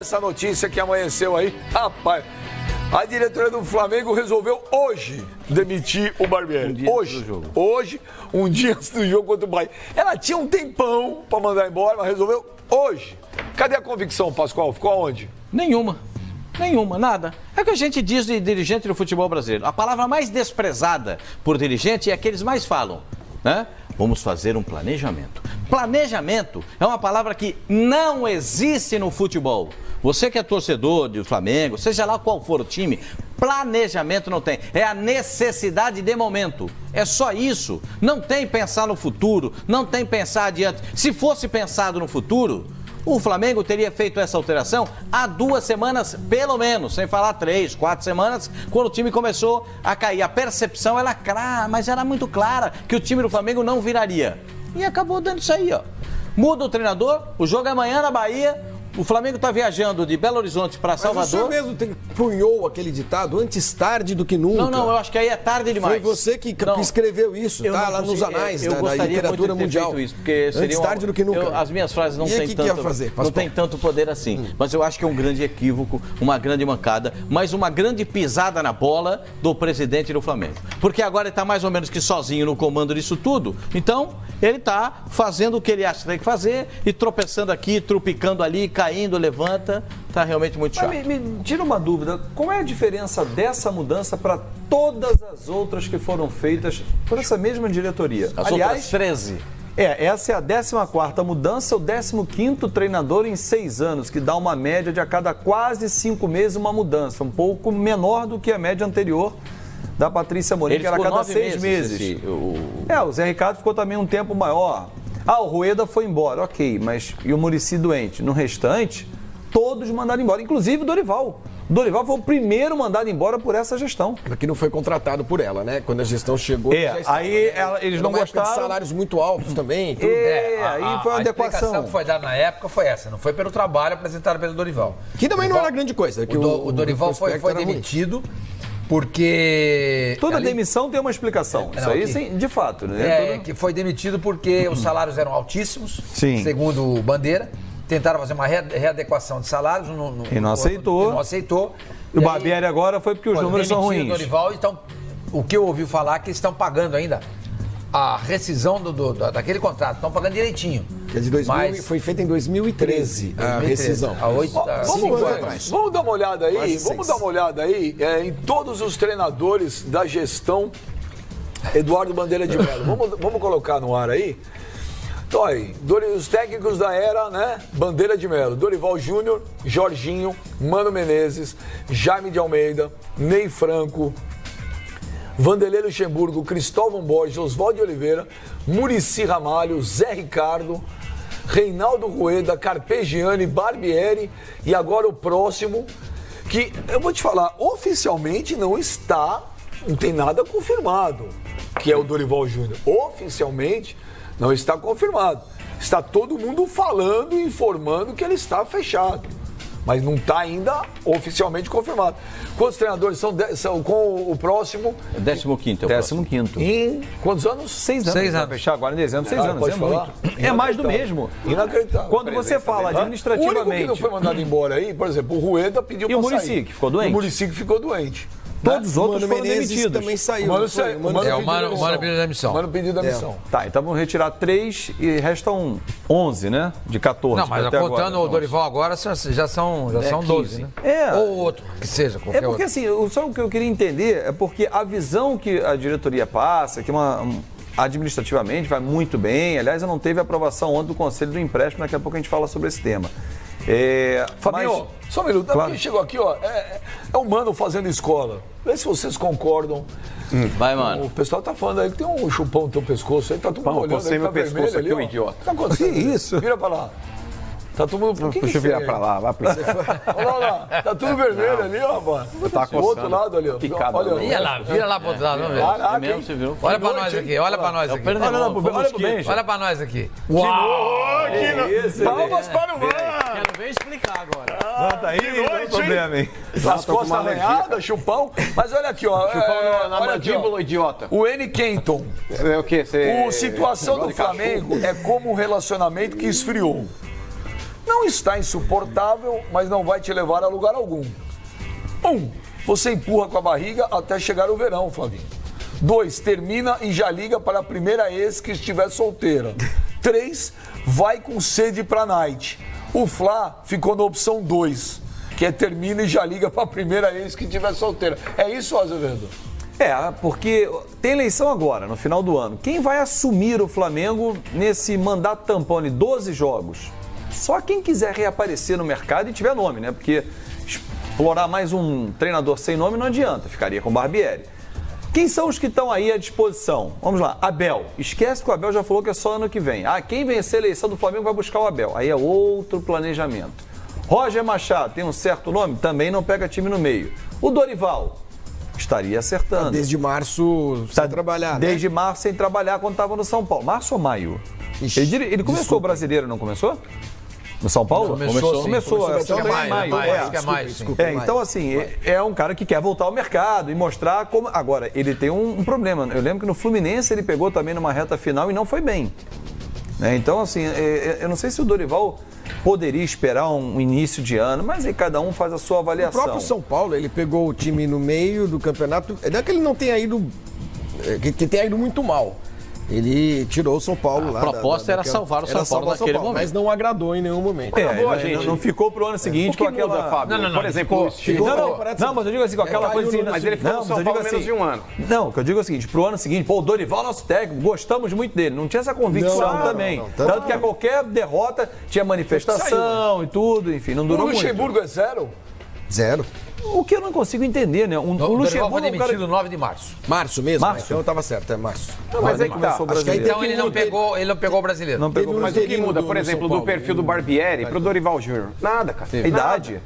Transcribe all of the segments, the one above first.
Essa notícia que amanheceu aí, rapaz, a diretoria do Flamengo resolveu hoje demitir o Barbieri. Hoje, um dia antes do jogo contra o Bahia. Ela tinha um tempão para mandar embora, mas resolveu hoje. Cadê a convicção, Pascoal? Ficou aonde? Nenhuma, nada. É o que a gente diz de dirigente do futebol brasileiro. A palavra mais desprezada por dirigente é a que eles mais falam, né? Vamos fazer um planejamento. Planejamento é uma palavra que não existe no futebol. Você que é torcedor do Flamengo, seja lá qual for o time, planejamento não tem. É a necessidade de momento. É só isso. Não tem pensar no futuro, não tem pensar adiante. Se fosse pensado no futuro, o Flamengo teria feito essa alteração há 2 semanas, pelo menos, sem falar 3, 4 semanas, quando o time começou a cair. A percepção mas era muito clara que o time do Flamengo não viraria. E acabou dando isso aí, ó. Muda o treinador, o jogo é amanhã na Bahia. O Flamengo está viajando de Belo Horizonte para Salvador. Mas você mesmo punhou aquele ditado, antes tarde do que nunca. Não, eu acho que aí é tarde demais. Foi você que escreveu isso, tá? Lá nos anais da literatura mundial. Isso, porque seria antes tarde do que nunca. As minhas frases não têm tanto poder assim. Mas eu acho que é um grande equívoco, uma grande mancada, mas uma grande pisada na bola do presidente do Flamengo. Porque agora ele está mais ou menos que sozinho no comando disso tudo. Então, ele está fazendo o que ele acha que tem que fazer e tropeçando aqui, trupicando ali, caindo, levanta, tá realmente muito chato. Mas me tira uma dúvida, qual é a diferença dessa mudança para todas as outras que foram feitas por essa mesma diretoria? Aliás, outras 13. Essa é a 14ª mudança, o 15º treinador em 6 anos, que dá uma média de a cada quase 5 meses uma mudança, um pouco menor do que a média anterior da Patrícia Amorim, que era a cada 6 meses. O Zé Ricardo ficou também um tempo maior. O Rueda foi embora, ok, mas e o Muricy doente? No restante, todos mandaram embora, inclusive o Dorival. O Dorival foi o primeiro mandado embora por essa gestão. Que não foi contratado por ela, né? Quando a gestão chegou... Eles não gostaram... de salários muito altos também. Tudo. Aí foi uma adequação. A explicação que foi dada na época foi essa, não foi pelo trabalho apresentado pelo Dorival. Que também não era grande coisa. Que o Dorival foi demitido... Porque... Toda demissão tem uma explicação. Isso aí, sim, de fato. Né? Que foi demitido porque os salários eram altíssimos, sim, segundo o Bandeira. Tentaram fazer uma readequação de salários. E não aceitou. Não aceitou. E o Barbieri agora foi porque os números são ruins. Dorival, então, o que eu ouvi falar é que eles estão pagando ainda a rescisão daquele contrato. Estão pagando direitinho. Que é de 2000, foi feita em 2013 a rescisão. Vamos dar uma olhada aí, em todos os treinadores da gestão Eduardo Bandeira de Mello. Vamos colocar no ar aí. Então aí, os técnicos da era, né? Bandeira de Mello, Dorival Júnior, Jorginho, Mano Menezes, Jaime de Almeida, Ney Franco, Vanderlei Luxemburgo, Cristóvão Borges, Oswaldo de Oliveira, Muricy Ramalho, Zé Ricardo, Reinaldo Rueda, Carpegiani, Barbieri e agora o próximo, que eu vou te falar, oficialmente não tem nada confirmado, que é o Dorival Júnior. Oficialmente não está confirmado. Está todo mundo falando e informando que ele está fechado. Mas não está ainda oficialmente confirmado. Quantos treinadores são com o próximo? 15º. 15º. Em quantos anos? 6 anos. 6 anos. Vai fechar agora em dezembro, 6 anos. É muito. É mais do mesmo. Inacreditável. Quando você fala administrativamente... O único que não foi mandado embora aí, por exemplo, o Rueda pediu para sair. E o Muricy, que ficou doente? O Muricy que ficou doente. Todos os outros foram Menezes demitidos. Também saiu. O Mano pediu demissão. Mano pediu demissão. Tá, então vamos retirar 3 e restam 11, né? De 14. Não, mas contando o Dorival agora, já são 12, né? Ou outro, que seja, qualquer porque outro. assim, só o que eu queria entender é porque a visão que a diretoria passa, que administrativamente vai muito bem, aliás, não teve aprovação ontem do Conselho do Empréstimo, daqui a pouco a gente fala sobre esse tema. Fabinho, só um minuto. Claro. Quem chegou aqui, ó, é o Mano fazendo escola. Vê se vocês concordam. Vai, Mano. O pessoal tá falando aí que tem um chupão no teu pescoço aí, tá todo mundo olhando aí, tá vermelho ali, ó. Idiota. O que tá acontecendo? Que isso? Vira pra lá. Tá todo mundo... Deixa eu virar pra lá, vai pra Olha lá, tá tudo vermelho ali, ó, rapaz. Tá o outro lado ali, ó. Olha lá, vira lá pro outro lado, vamos ver. Olha pra nós aqui, olha pra nós aqui. Olha pro Benja. Olha pra nós aqui. Uau! Palmas para o Mano! Quero ver explicar agora. Tá aí, não tem problema, hein? As costas arranhadas, chupão. Mas olha aqui, ó. Chupão na olha aqui, mandíbula, idiota. O N. Kenton. O quê? A situação do Flamengo é como um relacionamento que esfriou. não está insuportável, mas não vai te levar a lugar algum. 1. Você empurra com a barriga até chegar o verão, Flavinho. 2. Termina e já liga para a primeira ex que estiver solteira. 3. Vai com sede pra night. O Fla ficou na opção 2, que é termina e já liga para a primeira ex que estiver solteira. É isso, Azevedo? Porque tem eleição agora, no final do ano. Quem vai assumir o Flamengo nesse mandato tampão de 12 jogos? Só quem quiser reaparecer no mercado e tiver nome, né? Porque explorar mais um treinador sem nome não adianta, ficaria com o Barbieri. Quem são os que estão aí à disposição? Vamos lá, Abel. Esquece que o Abel já falou que é só ano que vem. Quem vencer a eleição do Flamengo vai buscar o Abel. Aí é outro planejamento. Roger Machado tem um certo nome? Também não pega time no meio. O Dorival estaria acertando. Desde março sem trabalhar, né? Desde março sem trabalhar quando estava no São Paulo. Março ou maio? Ele começou o Brasileiro, não começou? No São Paulo? Começou. Acho que é maio. Então, assim, é um cara que quer voltar ao mercado e mostrar como... Agora, ele tem um problema. Eu lembro que no Fluminense ele pegou também numa reta final e não foi bem. Então, assim, eu não sei se o Dorival poderia esperar um início de ano, mas aí cada um faz a sua avaliação. O próprio São Paulo, ele pegou o time no meio do campeonato. Não é que ele não tenha ido... que tenha ido muito mal. Ele tirou o São Paulo lá. A proposta era salvar o São Paulo naquele momento. Mas não agradou em nenhum momento. Gente. Não ficou pro ano seguinte com aquela... Fábio? Não, por exemplo, não, mas eu digo assim, com aquela coisa assim... Mas ele ficou no São Paulo menos de um ano. Não, o que eu digo é o seguinte, pro ano seguinte, o Dorival, nosso técnico, gostamos muito dele. Não tinha essa convicção também. Tanto que a qualquer derrota tinha manifestação e tudo, enfim, não durou muito. O Luxemburgo é 0? 0. O que eu não consigo entender, né? O Luxemburgo foi demitido no 9 de março. Março mesmo? Março? Então eu tava certo, é março. Mas aí que tá. Então ele não pegou o brasileiro. Mas o que muda, por exemplo, do perfil do Barbieri pro Dorival Júnior? Nada, cara. Idade.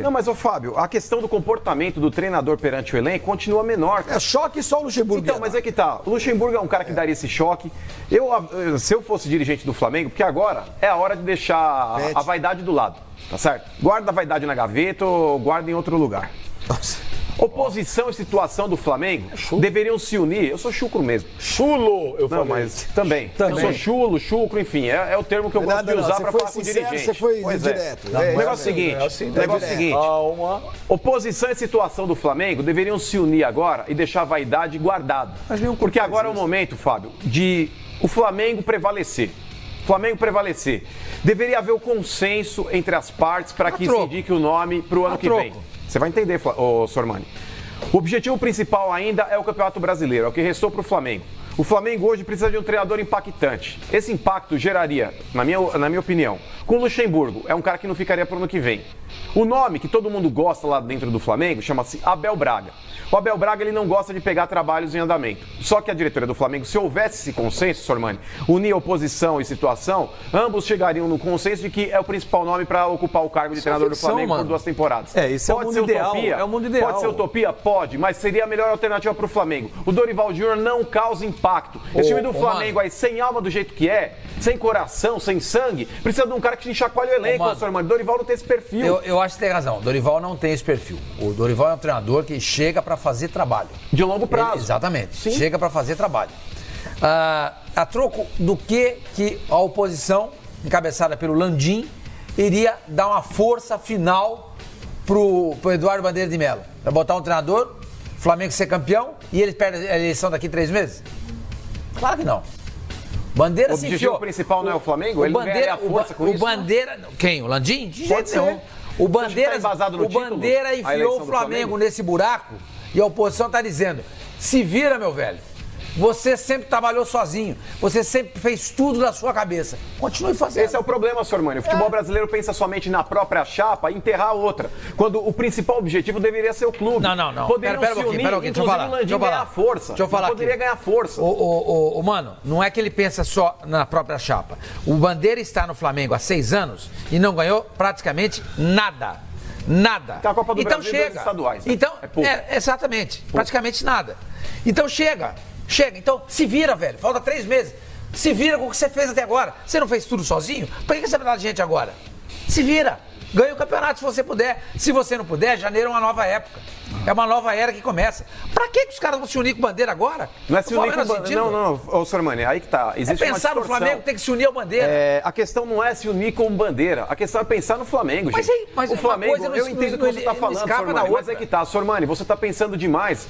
Não, mas, Fábio, a questão do comportamento do treinador perante o elenco continua menor. É choque só o Luxemburgo. Então, mas é que tá. O Luxemburgo é um cara que daria esse choque. Se eu fosse dirigente do Flamengo, porque agora é a hora de deixar a vaidade do lado, tá certo? Guarda a vaidade na gaveta ou guarda em outro lugar. Nossa. Oposição e situação do Flamengo deveriam se unir. Eu sou chucro mesmo. Chulo, eu falei. Não, mas também. Eu sou chulo, chucro, enfim. É o termo que eu gosto de usar para falar com o dirigente. Você foi direto. O negócio é o seguinte. Oposição e situação do Flamengo deveriam se unir agora e deixar a vaidade guardada. Porque agora é o momento, Fábio, de o Flamengo prevalecer. Deveria haver o consenso entre as partes para que se indique o nome para o ano que vem. Você vai entender, Sormani. O objetivo principal ainda é o Campeonato Brasileiro, é o que restou para o Flamengo. O Flamengo hoje precisa de um treinador impactante. Esse impacto geraria, na minha opinião, com o Luxemburgo, é um cara que não ficaria para o ano que vem. O nome que todo mundo gosta lá dentro do Flamengo chama-se Abel Braga. O Abel Braga ele não gosta de pegar trabalhos em andamento. Só que a diretoria do Flamengo, se houvesse esse consenso, Sormani, unir oposição e situação, ambos chegariam no consenso de que é o principal nome para ocupar o cargo de treinador do Flamengo por 2 temporadas. Isso é o mundo ideal. É o mundo ideal. Pode ser utopia? Pode, mas seria a melhor alternativa para o Flamengo. O Dorival Júnior não causa impacto. Esse time do Flamengo aí, sem alma do jeito que é, sem coração, sem sangue, precisa de um cara que chacoalha o elenco, Sormani. Dorival não tem esse perfil. Eu acho que tem razão. O Dorival não tem esse perfil. O Dorival é um treinador que chega para fazer trabalho. De longo prazo. Exatamente. Sim. Chega para fazer trabalho. A troco do que a oposição, encabeçada pelo Landim, iria dar uma força final pro Eduardo Bandeira de Mello. Para botar um treinador, Flamengo ser campeão e ele perde a eleição daqui 3 meses? Claro que não. Bandeira se enfiou. O objetivo principal não é o Flamengo? Ele ganha a força com isso? O Bandeira... Quem? O Landim? De jeito nenhum. O Bandeira enfiou o Flamengo nesse buraco e a oposição está dizendo, se vira, meu velho. Você sempre trabalhou sozinho. Você sempre fez tudo da sua cabeça. Continue fazendo. Esse é o problema, Sormani. O futebol brasileiro pensa somente na própria chapa e enterrar a outra. Quando o principal objetivo deveria ser o clube. Não. Poderiam se unir, deixa eu falar. Ganhar força. Deixa eu falar poderia ganhar força. Mano, não é que ele pensa só na própria chapa. O Bandeira está no Flamengo há 6 anos e não ganhou praticamente nada. Nada. A Copa do então Brasil chega. Estaduais, né? Então, exatamente. Praticamente nada. Então chega. Então se vira, velho. Falta 3 meses. Se vira com o que você fez até agora. Você não fez tudo sozinho? Por que você vai dar de gente agora? Se vira. Ganha o campeonato se você puder. Se você não puder, janeiro é uma nova época. É uma nova era que começa. Pra que os caras vão se unir com Bandeira agora? Não é se unir com Bandeira. Não, ô Sormani, aí que tá. Existe pensar no Flamengo, tem que se unir ao Bandeira. A questão não é se unir com Bandeira. A questão é pensar no Flamengo, gente. Mas o Flamengo, eu entendo o que você tá falando, Sormani, mas é que tá. Sormani, você tá pensando demais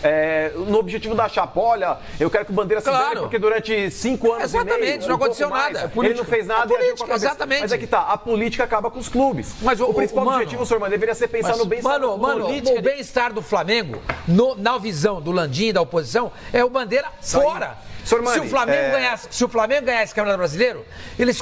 no objetivo da chapa. Olha, eu quero que o Bandeira se ganhe porque durante 5 anos exatamente, não aconteceu nada. Ele não fez nada e agiu com a cabeça. Exatamente. Mas é que tá, a política acaba com os clubes. Mas o principal objetivo, Sormani, deveria ser pensar no bem-estar do o bem-estar do Flamengo, na visão do Landim, da oposição, é o Bandeira fora. Sormani, se o Flamengo ganhasse o Campeonato Brasileiro, ele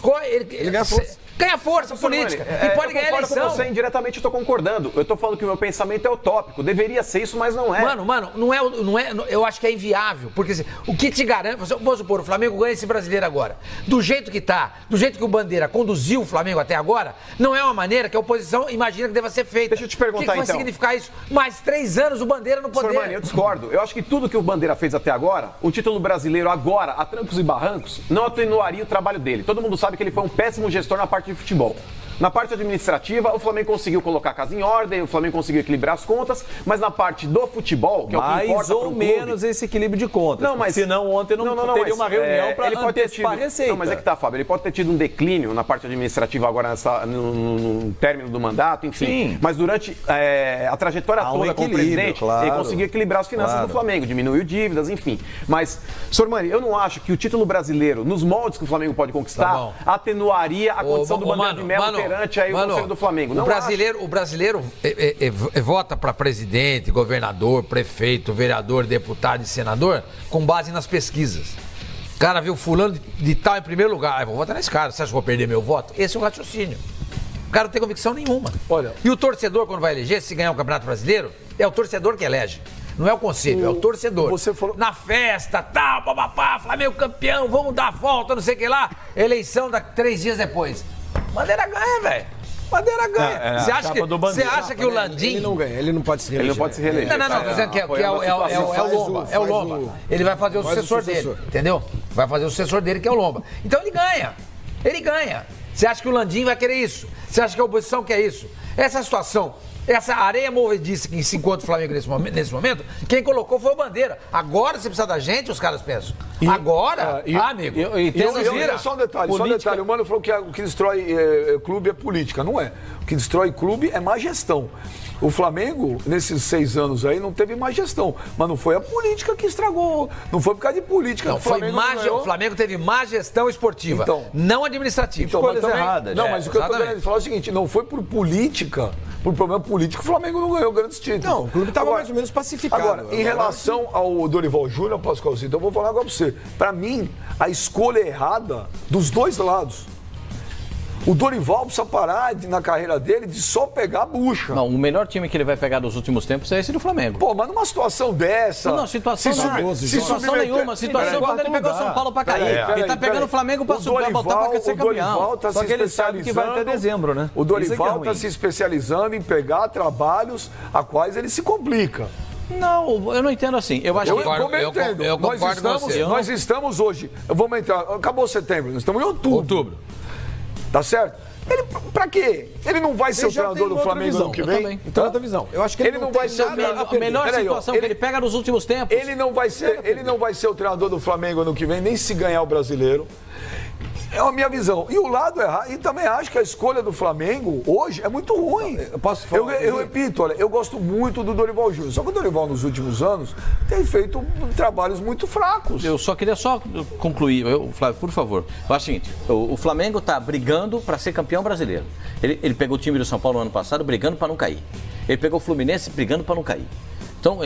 ganha força. Ganha força política e pode ganhar a eleição. Com você, indiretamente eu tô concordando. Eu tô falando que o meu pensamento é utópico. Deveria ser isso, mas não é. Mano, não é, eu acho que é inviável. Porque assim, o que te garante... Vamos supor, o Flamengo ganha esse brasileiro agora. Do jeito que tá, do jeito que o Bandeira conduziu o Flamengo até agora, não é uma maneira que a oposição imagina que deva ser feita. Deixa eu te perguntar, O que vai significar isso? Mais 3 anos o Bandeira no poder. Sormani, eu discordo. Eu acho que tudo que o Bandeira fez até agora, o título brasileiro agora, a trancos e barrancos, não atenuaria o trabalho dele. Todo mundo sabe que ele foi um péssimo gestor na parte de futebol. Na parte administrativa, o Flamengo conseguiu colocar a casa em ordem, o Flamengo conseguiu equilibrar as contas, mas na parte do futebol, que é o que importa mais ou menos clube, esse equilíbrio de contas. Não, mas senão ontem não teria uma reunião para antecipar a receita. Não, mas é que tá, Fábio, ele pode ter tido um declínio na parte administrativa agora no término do mandato, enfim. Sim. Mas durante a trajetória toda como presidente, ele conseguiu equilibrar as finanças do Flamengo, diminuiu dívidas, enfim. Mas, Sormani, eu não acho que o título brasileiro, nos moldes que o Flamengo pode conquistar, atenuaria a condição do Bandeira de Melo perante aí o Conselho do Flamengo. O brasileiro vota para presidente, governador, prefeito, vereador, deputado e senador com base nas pesquisas. O cara viu fulano de tal em primeiro lugar. Vou votar nesse cara. Você acha que eu vou perder meu voto? Esse é o raciocínio. O cara não tem convicção nenhuma. Olha. E o torcedor, quando vai eleger, se ganhar o Campeonato Brasileiro, é o torcedor que elege. Não é o conselho, é o torcedor. Você falou... Na festa, tal, papapá, Flamengo campeão, vamos dar a volta, não sei o que lá. Eleição 3 dias depois. Bandeira ganha, velho. Bandeira ganha. Você acha que o Landim... Ele não ganha, ele não pode se reeleger. Ele não pode se reeleger. Não, tô dizendo que é o Lomba. É o Lomba. Ele vai fazer o sucessor dele, entendeu? Vai fazer o sucessor dele, que é o Lomba. Então ele ganha. Ele ganha. Você acha que o Landim vai querer isso? Você acha que a oposição quer isso? Essa situação, essa areia movediça que se encontra o Flamengo nesse momento, quem colocou foi o Bandeira. Agora, se precisar da gente, os caras pensam. Agora? Amigo. Só um detalhe, o Mano falou que o que destrói clube é política. Não é. O que destrói clube é má gestão. O Flamengo, nesses 6 anos aí, não teve má gestão. Mas não foi a política que estragou. Não foi por causa de política. Não, o Flamengo teve má gestão esportiva, não administrativa. Escolhas erradas. Não, mas o que eu tô querendo falar é o seguinte, não foi por política, por problema político, o Flamengo não ganhou grandes títulos. Não, o clube estava mais ou menos pacificado. Agora, em relação ao Dorival Júnior, Pascoalcito, eu vou falar agora pra você. Pra mim, a escolha é errada dos dois lados. O Dorival precisa parar na carreira dele de só pegar a bucha. Não, o melhor time que ele vai pegar nos últimos tempos é esse do Flamengo. Pô, mas numa situação dessa... Não, situação nenhuma. Situação quando ele pegou o São Paulo pra cair. Ele tá pegando o Flamengo pra botar pra ser campeão. Só que ele sabe que vai até dezembro, né? O Dorival tá se especializando em pegar trabalhos a quais ele se complica. Não, eu não entendo assim. Eu acho que... Eu concordo com você. Nós estamos hoje... Vamos entrar... Acabou setembro, nós estamos em outubro. Tá certo? Ele, pra quê? Ele não vai ser o treinador do Flamengo ano que vem? Então, outra visão. Eu acho que ele não vai ser a melhor situação que ele pega nos últimos tempos. Ele não vai ser o treinador do Flamengo ano que vem, nem se ganhar o Brasileiro. É a minha visão. E o lado errado, e também acho que a escolha do Flamengo hoje é muito ruim. Eu repito, olha, eu gosto muito do Dorival Júnior. Só que o Dorival, nos últimos anos, tem feito trabalhos muito fracos. Eu só queria concluir, Flávio, por favor. Eu acho o seguinte, o Flamengo está brigando para ser campeão brasileiro. Ele pegou o time do São Paulo no ano passado brigando para não cair. Ele pegou o Fluminense brigando para não cair. Então,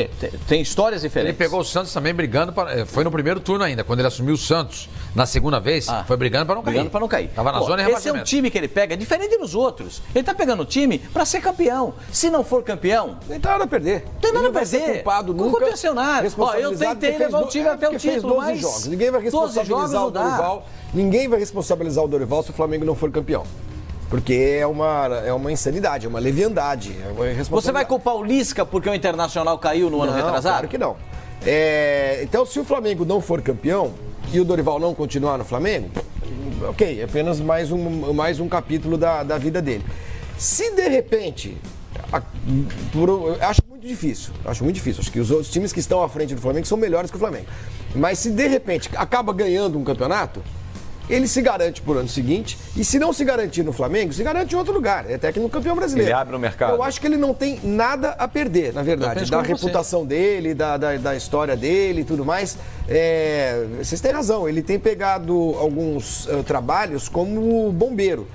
tem histórias diferentes. Ele pegou o Santos também brigando, foi no primeiro turno ainda, quando ele assumiu o Santos, na segunda vez, foi brigando para não cair. Brigando para não cair. Tava na zona de rebaixamento. Esse é um time que ele pega, diferente dos outros. Ele tá pegando o time para ser campeão. Se não for campeão... Não tem nada a perder. Não tem nada a perder. Não aconteceu nada. Eu tentei levar o time até o título, mas... jogos. Ninguém vai responsabilizar o Dorival. Ninguém vai responsabilizar o Dorival se o Flamengo não for campeão. Porque é uma insanidade, é uma leviandade. Você vai culpar o Lisca porque o Internacional caiu no ano retrasado? Claro que não. Então, se o Flamengo não for campeão e o Dorival não continuar no Flamengo, ok, é apenas mais um capítulo da vida dele. Se, de repente, eu acho muito difícil. Acho que os outros times que estão à frente do Flamengo são melhores que o Flamengo. Mas se de repente acaba ganhando um campeonato, ele se garante pro ano seguinte, e se não se garantir no Flamengo, se garante em outro lugar, é técnico campeão brasileiro. Ele abre no mercado. Eu acho que ele não tem nada a perder, na verdade, da reputação dele, da história dele e tudo mais. Vocês têm razão, ele tem pegado alguns trabalhos como bombeiro.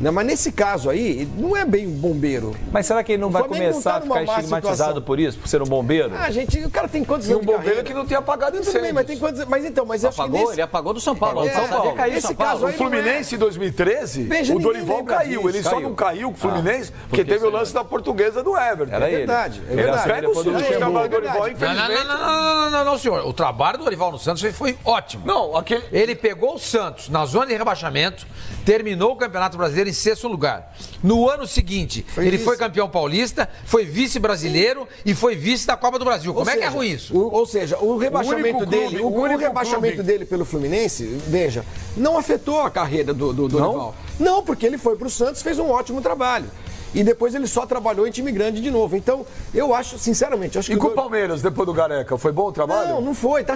Mas nesse caso aí, não é bem um bombeiro. Mas será que ele não vai começar a ficar estigmatizado por isso, por ser um bombeiro? O cara tem quantos anos de carreira? Um bombeiro que não tinha apagado incêndios. Bem, mas tem quantos... Mas então, mas eu acho que ele apagou do São Paulo. Esse caso o Fluminense em 2013, o Dorival caiu. Ele só não caiu com o Fluminense porque teve o lance da Portuguesa do Everton. É verdade. Pega o trabalho do Dorival, infelizmente. Não, senhor. O trabalho do Dorival no Santos foi ótimo. Ele pegou o Santos na zona de rebaixamento, terminou o Campeonato Brasileiro em 6º lugar. No ano seguinte, ele foi campeão paulista, foi vice-brasileiro e foi vice da Copa do Brasil. Como é que é ruim isso? Ou seja, o rebaixamento dele pelo Fluminense, veja, não afetou a carreira do Dorival. Não, porque ele foi pro Santos, fez um ótimo trabalho. E depois ele só trabalhou em time grande de novo. Então, eu acho, sinceramente... E com o Palmeiras, depois do Gareca, foi bom o trabalho? Não foi.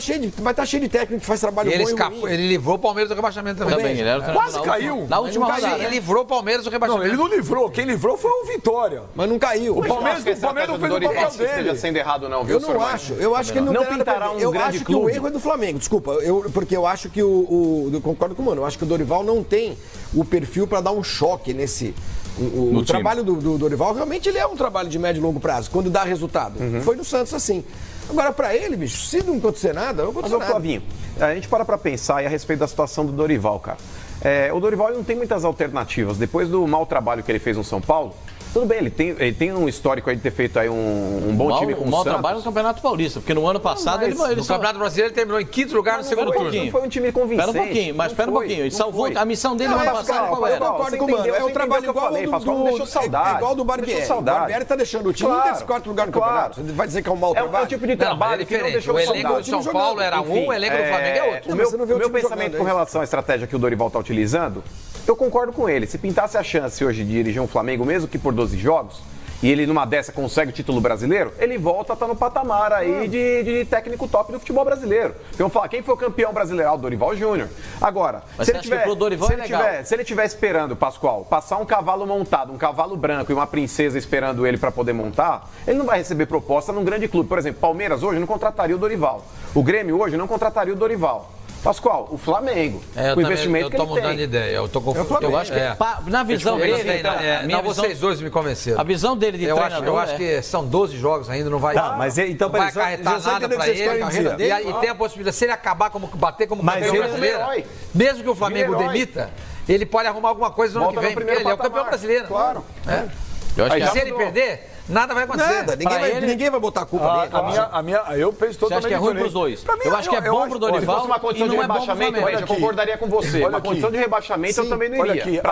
Mas tá cheio de técnico que faz trabalho bom e ruim. Ele livrou o Palmeiras do rebaixamento também. Quase caiu. Na última rodada. Ele livrou o Palmeiras do rebaixamento. Não, ele não livrou. Quem livrou foi o Vitória. Mas não caiu. O Palmeiras não fez o papel dele. Esteja sendo errado, não, viu, Eu não acho. Eu acho que ele não pintará um grande clube. Eu acho que o erro é do Flamengo. Desculpa. Porque eu acho que eu concordo com o Mano. Eu acho que o Dorival não tem o perfil para dar um choque nesse... O trabalho do Dorival, realmente, ele é um trabalho de médio e longo prazo, quando dá resultado. Foi no Santos assim. Agora, pra ele, bicho, se não acontecer nada, não aconteceu nada. Flavinho, a gente para pra pensar a respeito da situação do Dorival, cara. O Dorival ele não tem muitas alternativas. Depois do mau trabalho que ele fez no São Paulo, tudo bem, ele tem um histórico aí de ter feito aí um bom time com o Santos. Um mau trabalho no Campeonato Paulista, porque no ano passado ele no Campeonato Brasileiro ele terminou em 5º lugar no segundo turno. Não foi um time convincente. Espera um pouquinho. Ele salvou a missão dele no ano passado. Qual era? Eu concordo com o Mano. É um trabalho igual do Barbieri. O Barbieri tá deixando o time em 4º lugar no campeonato. Você vai dizer que é um mau trabalho? É um tipo de trabalho que não deixou o elenco do São Paulo era um, o elenco do Flamengo é outro. O meu pensamento com relação à estratégia que o Dorival tá utilizando, eu concordo com ele. Se pintasse a chance hoje de dirigir um Flamengo, mesmo que por 12 jogos, e ele numa dessa consegue o título brasileiro, ele volta a estar no patamar aí de técnico top do futebol brasileiro. Porque vamos falar, quem foi o campeão brasileiro? O Dorival Júnior. Agora, se ele tiver esperando, Pascoal, passar um cavalo montado, um cavalo branco e uma princesa esperando ele para poder montar, ele não vai receber proposta num grande clube. Por exemplo, Palmeiras hoje não contrataria o Dorival. O Grêmio hoje não contrataria o Dorival. Pascoal, o Flamengo, o investimento que ele tem. Eu tô mudando de ideia, eu tô confuso. Eu acho que na visão dele... Vocês dois me convenceram. A visão dele de treinador... Eu acho que são 12 jogos ainda, não vai... Mas então, não vai acarretar nada pra ele. E tem a possibilidade, se ele acabar bater como campeão brasileiro, mesmo que o Flamengo demita, ele pode arrumar alguma coisa no ano que vem, porque ele é o campeão brasileiro. Claro. E se ele perder... Nada vai acontecer. Ninguém vai botar a culpa nele. Eu penso totalmente. Você acha que é ruim pros dois? Eu acho que é bom pro Dorival. Se fosse uma condição de rebaixamento, eu concordaria com você. Uma condição de rebaixamento eu também não iria.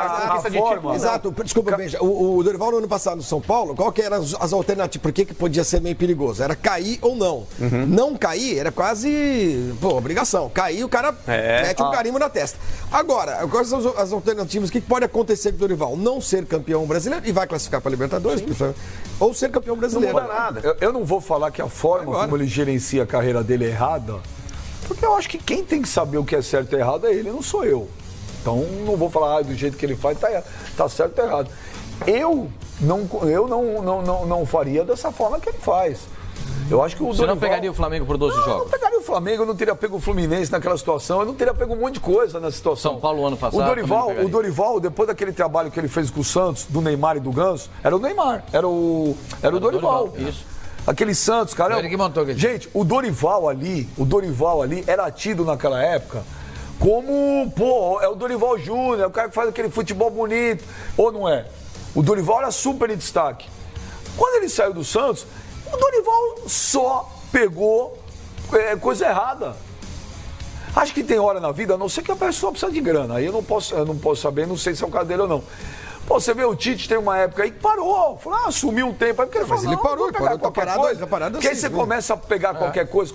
Exato. Desculpa, veja. O Dorival no ano passado no São Paulo, qual que eram as alternativas? Por que podia ser meio perigoso? Era cair ou não. Não cair era quase obrigação. Cair, o cara mete um carimbo na testa. Agora, quais são as alternativas? O que pode acontecer com o Dorival? Não ser campeão brasileiro e vai classificar para a Libertadores, ou ser campeão brasileiro. Não muda nada. Eu não vou falar que a forma como ele gerencia a carreira dele é errada, porque eu acho que quem tem que saber o que é certo e errado é ele, não sou eu. Então não vou falar do jeito que ele faz, tá certo ou errado. Eu não faria dessa forma que ele faz. Eu acho que o Você não pegaria o Flamengo por 12 jogos? Eu não pegaria o Flamengo, eu não teria pego o Fluminense naquela situação, eu não teria pego um monte de coisa nessa situação. São Paulo ano passado. O Dorival, depois daquele trabalho que ele fez com o Santos, do Neymar e do Ganso, era o Neymar, era o Dorival. Isso. Aquele Santos, cara. Ele que montou aquele. Gente, o Dorival ali era tido naquela época como, é o Dorival Júnior, é o cara que faz aquele futebol bonito, ou não é? O Dorival era super em destaque. Quando ele saiu do Santos, o Dorival só pegou coisa errada. Acho que tem hora na vida, a não ser que a pessoa precisa de grana. Aí eu não posso saber, não sei se é o caso dele ou não. Pô, você vê o Tite, tem uma época aí que parou. Falou, sumiu um tempo. Aí porque ele falou, ele parou tá parado. Porque aí você começa a pegar qualquer coisa.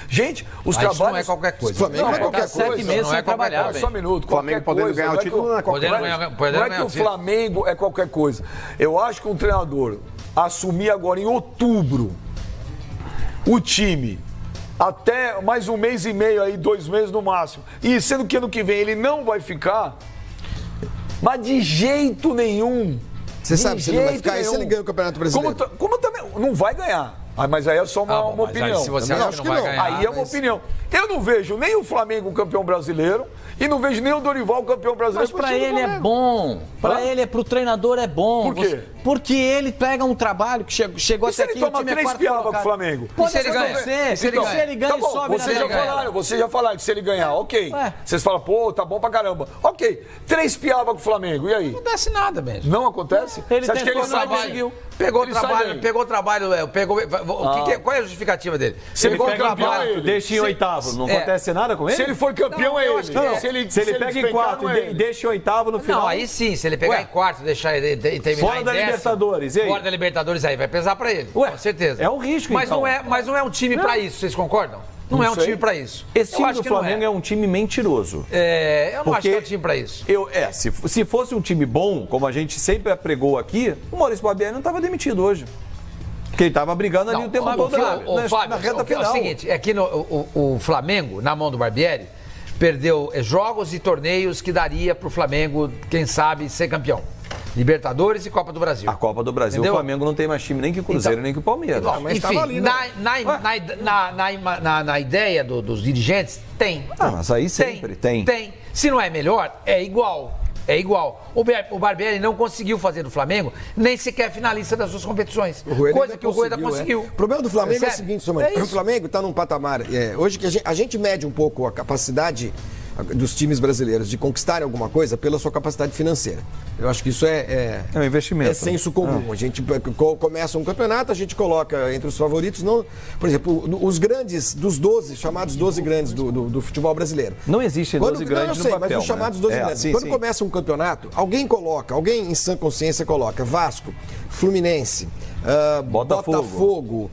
Gente, os trabalhos... Isso não é qualquer coisa. Flamengo não é qualquer coisa. 7 meses sem trabalhar, só um minuto. O Flamengo podendo ganhar o título não é qualquer coisa. Não é que o Flamengo é qualquer coisa. Eu acho que um treinador assumir agora em outubro o time até mais um mês e meio aí, 2 meses no máximo, e sendo que ano que vem ele não vai ficar, mas de jeito nenhum. Você sabe se ele vai ficar aí se ele ganha o Campeonato Brasileiro. Como também, não vai ganhar. Mas aí é só uma opinião. Aí, se você acha que não vai ganhar, aí é uma opinião. Eu não vejo nem o Flamengo campeão brasileiro e não vejo nem o Dorival campeão brasileiro. Mas pra ele é bom. Pra ele, pro treinador é bom. Por quê? Porque ele pega um trabalho que chegou até aqui. E se ele toma 3 piabas com o Flamengo? Pode se ele ganha? Se ele ganha, tá bom, sobe vocês já falaram que se ele ganhar, ok. Vocês falam, pô, tá bom pra caramba. Ok, 3 piabas com o Flamengo, e aí? Não acontece nada mesmo. Não acontece? Ele Você acha que ele tentou sai trabalho, bem? Pegou Ele o trabalho, qual é a justificativa dele? Se ele for campeão, ele deixa em oitavo, não acontece nada com ele? Se ele for campeão, é ele. Se ele pega em quarto e deixa em oitavo no final... Não, aí sim, se ele pegar em quarto, deixar e terminar fora em da décimo, Libertadores, e aí? Fora da Libertadores, aí vai pesar pra ele, com certeza. É um risco, mas então. Mas não é um time pra isso, vocês concordam? Não é um time pra isso. Esse time do Flamengo é um time mentiroso. Eu não acho que é um time pra isso. Se fosse um time bom, como a gente sempre apregou aqui, o Maurício Barbieri não estava demitido hoje. Porque ele estava brigando ali o tempo todo na reta final. É o seguinte, é que o Flamengo, na mão do Barbieri, perdeu jogos e torneios que daria pro Flamengo, quem sabe, ser campeão. Libertadores e Copa do Brasil. A Copa do Brasil, entendeu? O Flamengo não tem mais time nem que o Cruzeiro, nem que o Palmeiras. Mas enfim, ali, né? na ideia dos dirigentes, tem. Mas aí sempre tem. Tem. Se não é melhor, é igual. É igual. O Barbieri não conseguiu fazer do Flamengo nem sequer finalista das suas competições. Coisa que o Rueda conseguiu. O problema do Flamengo Percebe? é o seguinte, Somani, o Flamengo está num patamar... hoje que a gente mede um pouco a capacidade dos times brasileiros de conquistarem alguma coisa pela sua capacidade financeira. Eu acho que isso é um investimento. É senso comum. A gente começa um campeonato, a gente coloca entre os favoritos, não, por exemplo, os grandes, dos 12, chamados 12 grandes do futebol brasileiro. Não existem 12 grandes no papel, mas os chamados 12 grandes. Sim, Quando começa um campeonato, alguém em sã consciência coloca Vasco, Fluminense, Botafogo.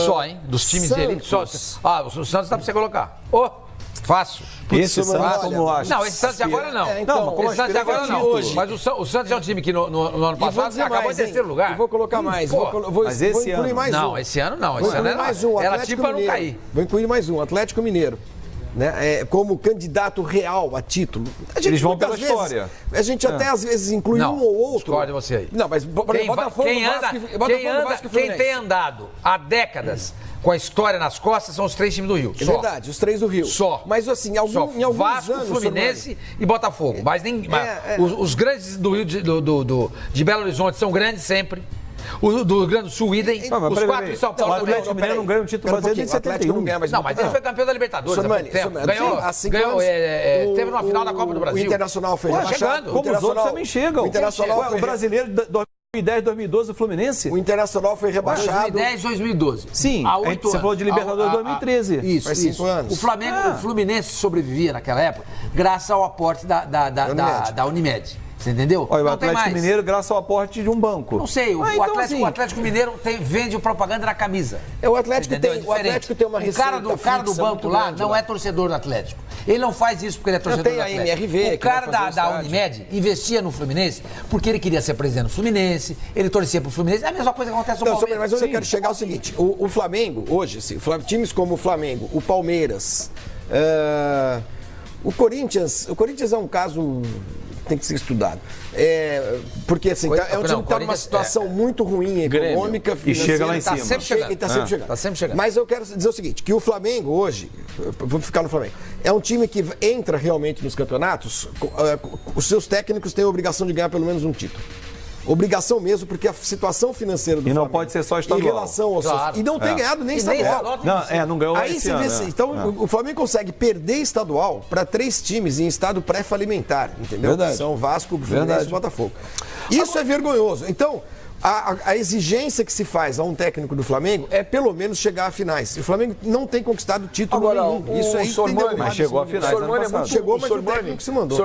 Só, hein? Dos times Santos. dele. Só. O Santos dá pra você colocar. Fácil. Esse Santos, como acha? Não, esse Santos de agora não. Esse Santos de agora não. Hoje. Mas o Santos é um time que no ano passado acabou em terceiro lugar. Eu vou colocar mais. Mas esse incluir ano? mais um. Não, esse ano não. Vou Esse ano incluir mais um. era Atlético tipo pra não Mineiro. cair. Vou incluir mais um. Atlético Mineiro. Né? Como candidato real a título. Eles vão pela história. A gente até às vezes inclui um ou outro. Discorda você aí. Não, mas Botafogo, quem tem andado há décadas com a história nas costas são os 3 times do Rio. É verdade, os 3 do Rio. Só. Mas assim, em alguns Vasco, anos... Fluminense e Botafogo. Mas os grandes do Rio de Belo Horizonte são grandes sempre. O do Rio Grande do Sul, idem. Os 4 de São Paulo. O Atlético Mineiro não ganha um título brasileiro desde 71. Não ganha, mas não, mas ele foi campeão da Libertadores. Ganhou, teve uma final da Copa do Brasil. O Internacional foi rebaixado. Como os outros também chegam. O Internacional o brasileiro 2010, 2012, o Fluminense. O Internacional foi rebaixado. 2010, 2012. Sim, você falou de Libertadores 2013. Isso, faz 5 anos. O Fluminense sobrevivia naquela época graças ao aporte da Unimed. Você entendeu? Olha, o Atlético Mineiro, graças ao aporte de um banco. Não sei, o Atlético Mineiro vende propaganda na camisa. O Atlético tem uma receita. O cara do banco lá não é torcedor do Atlético. Ele não faz isso porque ele é torcedor do Atlético. Tem a MRV. O cara da Unimed investia no Fluminense porque ele queria ser presidente do Fluminense, ele torcia pro Fluminense. É a mesma coisa que acontece no Palmeiras. Mas onde eu quero chegar é o seguinte: o Flamengo, hoje, assim, times como o Flamengo, o Palmeiras, o Corinthians é um caso. Tem que ser estudado. Porque assim, é um time que está numa situação muito ruim, econômica, financeira. E chega lá em cima. Está sempre chegando. Mas eu quero dizer o seguinte, que o Flamengo hoje, vou ficar no Flamengo, é um time que entra realmente nos campeonatos, os seus técnicos têm a obrigação de ganhar pelo menos um título. Obrigação mesmo, porque a situação financeira do Flamengo... E não pode ser só estadual. Em relação aos seus... E não tem ganhado nem estadual. Não ganhou aí esse ano. Então, o Flamengo consegue perder estadual para 3 times em estado pré-falimentar, entendeu? Verdade. São Vasco, Fluminense e Botafogo. Isso é vergonhoso. Então... A exigência que se faz a um técnico do Flamengo é pelo menos chegar a finais. O Flamengo não tem conquistado título nenhum. Isso aí mas chegou a finais ano passado. Chegou, mas o técnico se mandou.